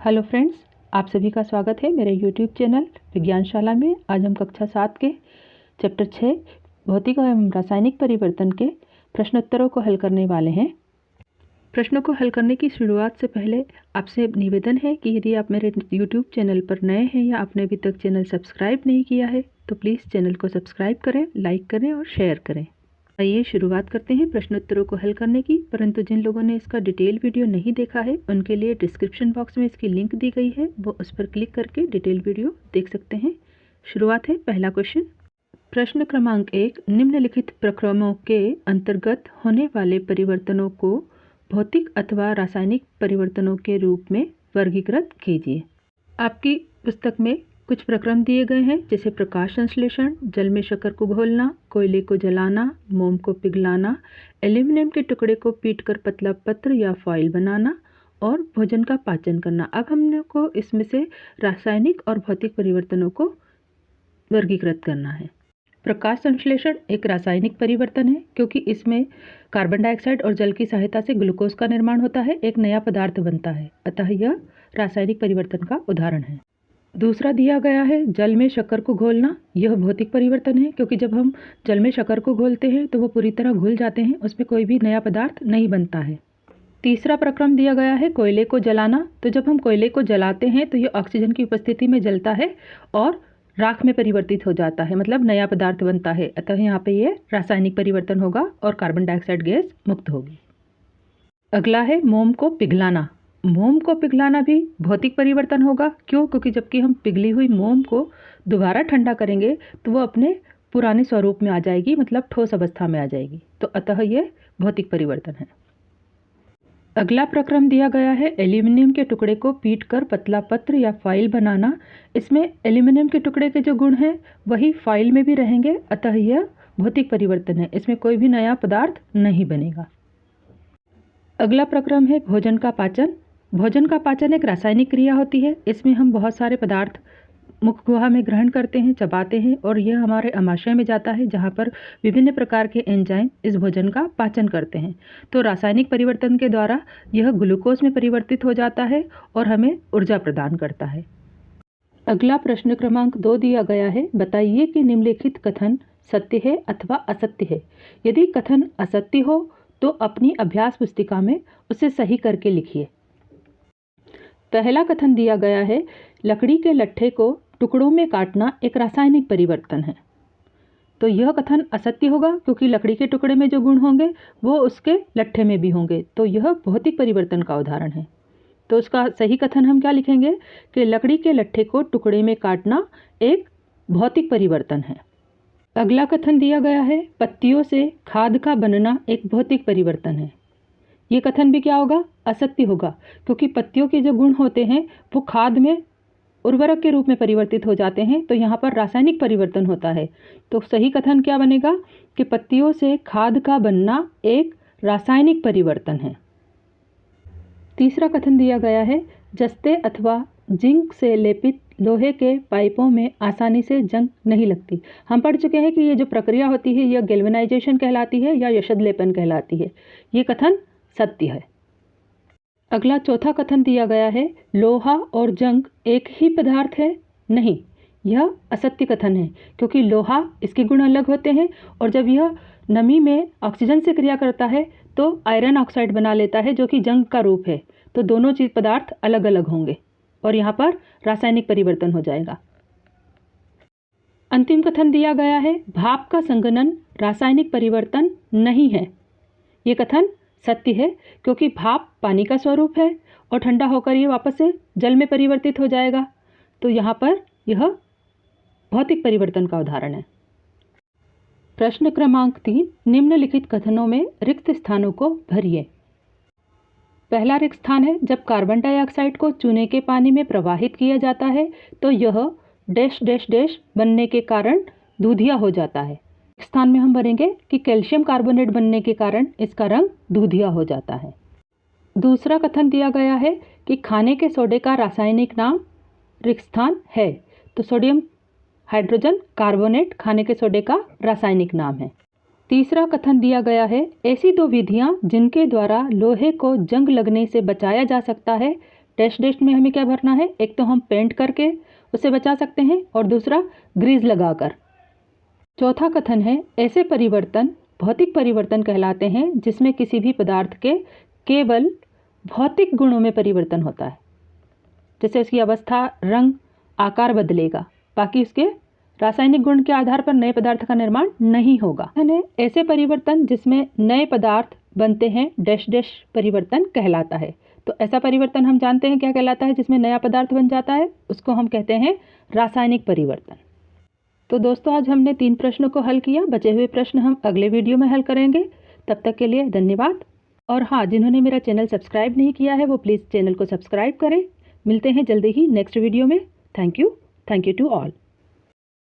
Hello friends, आप सभी का स्वागत है मेरे यूट्यूब चैनल विज्ञानशाला में। आज हम कक्षा 7 के चैप्टर 6 भौतिक एवं रासायनिक परिवर्तन के प्रश्नोत्तरों को हल करने वाले हैं। प्रश्नों को हल करने की शुरुआत से पहले आपसे निवेदन है कि यदि आप मेरे यूट्यूब चैनल पर नए हैं या आपने अभी तक चैनल सब्सक्राइब नहीं किया है तो प्लीज़ चैनल को सब्सक्राइब करें, लाइक करें और शेयर करें। आइए शुरुआत करते हैं प्रश्नोत्तरों को हल करने की। परंतु जिन लोगों ने इसका डिटेल वीडियो नहीं देखा है उनके लिए डिस्क्रिप्शन बॉक्स में इसकी लिंक दी गई है, वो उस पर क्लिक करके डिटेल वीडियो देख सकते हैं। शुरुआत है। पहला क्वेश्चन, प्रश्न क्रमांक 1, निम्नलिखित प्रक्रमों के अंतर्गत होने वाले परिवर्तनों को भौतिक अथवा रासायनिक परिवर्तनों के रूप में वर्गीकृत कीजिए। आपकी पुस्तक में कुछ प्रक्रम दिए गए हैं, जैसे प्रकाश संश्लेषण, जल में शक्कर को घोलना, कोयले को जलाना, मोम को पिघलाना, एल्यूमिनियम के टुकड़े को पीटकर पतला पत्र या फॉइल बनाना और भोजन का पाचन करना। अब हमने को इसमें से रासायनिक और भौतिक परिवर्तनों को वर्गीकृत करना है। प्रकाश संश्लेषण एक रासायनिक परिवर्तन है, क्योंकि इसमें कार्बन डाइऑक्साइड और जल की सहायता से ग्लूकोज का निर्माण होता है, एक नया पदार्थ बनता है, अतः यह रासायनिक परिवर्तन का उदाहरण है। दूसरा दिया गया है जल में शक्कर को घोलना। यह भौतिक परिवर्तन है, क्योंकि जब हम जल में शक्कर को घोलते हैं तो वो पूरी तरह घुल जाते हैं, उसमें कोई भी नया पदार्थ नहीं बनता है। तीसरा प्रक्रम दिया गया है कोयले को जलाना। तो जब हम कोयले को जलाते हैं तो यह ऑक्सीजन की उपस्थिति में जलता है और राख में परिवर्तित हो जाता है, मतलब नया पदार्थ बनता है, अतः यहाँ पे ये रासायनिक परिवर्तन होगा और कार्बन डाइऑक्साइड गैस मुक्त होगी। अगला है मोम को पिघलाना। मोम को पिघलाना भी भौतिक परिवर्तन होगा। क्यों? क्योंकि जबकि हम पिघली हुई मोम को दोबारा ठंडा करेंगे तो वो अपने पुराने स्वरूप में आ जाएगी, मतलब ठोस अवस्था में आ जाएगी, तो अतः ये भौतिक परिवर्तन है। अगला प्रक्रम दिया गया है एल्यूमिनियम के टुकड़े को पीटकर पतला पत्र या फाइल बनाना। इसमें एल्यूमिनियम के टुकड़े के जो गुण हैं वही फाइल में भी रहेंगे, अतः यह भौतिक परिवर्तन है, इसमें कोई भी नया पदार्थ नहीं बनेगा। अगला प्रक्रम है भोजन का पाचन। भोजन का पाचन एक रासायनिक क्रिया होती है। इसमें हम बहुत सारे पदार्थ मुख गुहा में ग्रहण करते हैं, चबाते हैं और यह हमारे आमाशय में जाता है, जहाँ पर विभिन्न प्रकार के एंजाइम इस भोजन का पाचन करते हैं। तो रासायनिक परिवर्तन के द्वारा यह ग्लूकोज में परिवर्तित हो जाता है और हमें ऊर्जा प्रदान करता है। अगला प्रश्न क्रमांक 2 दिया गया है, बताइए कि निम्नलिखित कथन सत्य है अथवा असत्य है। यदि कथन असत्य हो तो अपनी अभ्यास पुस्तिका में उसे सही करके लिखिए। पहला कथन दिया गया है, लकड़ी के लट्ठे को टुकड़ों में काटना एक रासायनिक परिवर्तन है। तो यह कथन असत्य होगा, क्योंकि लकड़ी के टुकड़े में जो गुण होंगे वो उसके लट्ठे में भी होंगे, तो यह भौतिक परिवर्तन का उदाहरण है। तो उसका सही कथन हम क्या लिखेंगे कि लकड़ी के लट्ठे को टुकड़े में काटना एक भौतिक परिवर्तन है। अगला कथन दिया गया है, पत्तियों से खाद का बनना एक भौतिक परिवर्तन है। ये कथन भी क्या होगा? असत्य होगा, क्योंकि पत्तियों के जो गुण होते हैं वो खाद में उर्वरक के रूप में परिवर्तित हो जाते हैं, तो यहाँ पर रासायनिक परिवर्तन होता है। तो सही कथन क्या बनेगा कि पत्तियों से खाद का बनना एक रासायनिक परिवर्तन है। तीसरा कथन दिया गया है, जस्ते अथवा जिंक से लेपित लोहे के पाइपों में आसानी से जंग नहीं लगती। हम पढ़ चुके हैं कि ये जो प्रक्रिया होती है यह गैल्वेनाइजेशन कहलाती है या यशद लेपन कहलाती है। ये कथन सत्य है। अगला चौथा कथन दिया गया है, लोहा और जंग एक ही पदार्थ है। नहीं, यह असत्य कथन है, क्योंकि लोहा इसके गुण अलग होते हैं और जब यह नमी में ऑक्सीजन से क्रिया करता है तो आयरन ऑक्साइड बना लेता है, जो कि जंग का रूप है। तो दोनों चीज पदार्थ अलग अलग होंगे और यहाँ पर रासायनिक परिवर्तन हो जाएगा। अंतिम कथन दिया गया है, भाप का संघनन रासायनिक परिवर्तन नहीं है। ये कथन सत्य है, क्योंकि भाप पानी का स्वरूप है और ठंडा होकर ये वापस से जल में परिवर्तित हो जाएगा, तो यहाँ पर यह भौतिक परिवर्तन का उदाहरण है। प्रश्न क्रमांक 3, निम्नलिखित कथनों में रिक्त स्थानों को भरिए। पहला रिक्त स्थान है, जब कार्बन डाइऑक्साइड को चूने के पानी में प्रवाहित किया जाता है तो यह डैश डैश डैश बनने के कारण दूधिया हो जाता है। स्थान में हम भरेंगे कि कैल्शियम कार्बोनेट बनने के कारण इसका रंग दूधिया हो जाता है। दूसरा कथन दिया गया है कि खाने के सोडे का रासायनिक नाम रिक्त स्थान है। तो सोडियम हाइड्रोजन कार्बोनेट खाने के सोडे का रासायनिक नाम है। तीसरा कथन दिया गया है, ऐसी दो विधियां जिनके द्वारा लोहे को जंग लगने से बचाया जा सकता है डैश डैश में हमें क्या भरना है, एक तो हम पेंट करके उसे बचा सकते हैं और दूसरा ग्रीस लगाकर। चौथा कथन है, ऐसे परिवर्तन भौतिक परिवर्तन कहलाते हैं जिसमें किसी भी पदार्थ के केवल भौतिक गुणों में परिवर्तन होता है, जैसे उसकी अवस्था, रंग, आकार बदलेगा, बाकी उसके रासायनिक गुण के आधार पर नए पदार्थ का निर्माण नहीं होगा। ऐसे परिवर्तन जिसमें नए पदार्थ बनते हैं डैश डैश परिवर्तन कहलाता है। तो ऐसा परिवर्तन हम जानते हैं क्या कहलाता है, जिसमें नया पदार्थ बन जाता है, उसको हम कहते हैं रासायनिक परिवर्तन। तो दोस्तों आज हमने 3 प्रश्नों को हल किया। बचे हुए प्रश्न हम अगले वीडियो में हल करेंगे। तब तक के लिए धन्यवाद। और हाँ, जिन्होंने मेरा चैनल सब्सक्राइब नहीं किया है वो प्लीज़ चैनल को सब्सक्राइब करें। मिलते हैं जल्दी ही नेक्स्ट वीडियो में। Thank you to all.